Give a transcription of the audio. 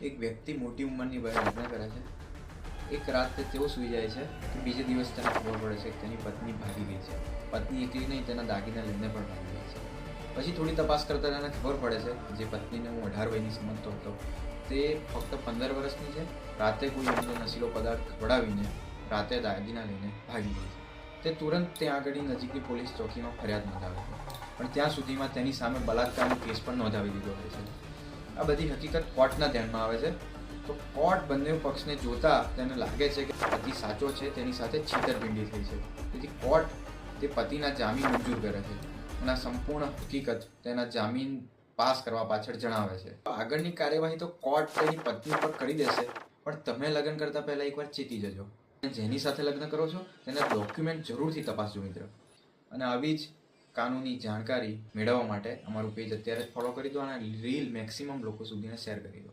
એક વ્યક્તિ મોટી ઉંમરની વયે લગ્ન કરે છે. એક રાત તેઓ સૂઈ જાય છે કે બીજે દિવસ તેને ખબર પડે છે કે તેની પત્ની ભાગી ગઈ છે. પત્ની એકલી નહીં, તેના દાગીના લઈને પણ ભાગી ગઈ છે. પછી થોડી તપાસ કરતાં તેને ખબર પડે છે કે જે પત્નીને હું 18 વયની સમજતો હતો તે ફક્ત 15 વર્ષની છે. રાતે કોઈ અન્ય નશીલો પદાર્થ ખવડાવીને રાતે દાગીના લઈને ભાગી ગઈ છે. તે તુરંત ત્યાં આગળ નજીકની પોલીસ ચોકીમાં ફરિયાદ નોંધાવે છે, પણ ત્યાં સુધીમાં તેની સામે બલાત્કારનો કેસ પણ નોંધાવી દીધો હોય છે. આ બધી હકીકત કોર્ટના ધ્યાનમાં આવે છે. તો કોર્ટ બંને પક્ષને જોતા તેને લાગે છે કે પતિ સાચો છે, તેની સાથે છેતરપિંડી થઈ છે. તેથી કોર્ટ તે પતિના જામીન મંજૂર કરે છે અને આ સંપૂર્ણ હકીકત તેના જામીન પાસ કરવા પાછળ જણાવે છે. આગળની કાર્યવાહી તો કોર્ટ તેની પત્ની પર કરી દેશે, પણ તમે લગ્ન કરતા પહેલા એકવાર ચેતી જજો. જેની સાથે લગ્ન કરો છો તેના ડોક્યુમેન્ટ જરૂરથી તપાસજો મિત્ર. અને આવી જ કાનૂની જાણકારી મેળવવા માટે અમારું પેજ અત્યારે જ ફોલો કરી દો અને રીલ મેક્સિમમ લોકો સુધીને શેર કરી દો.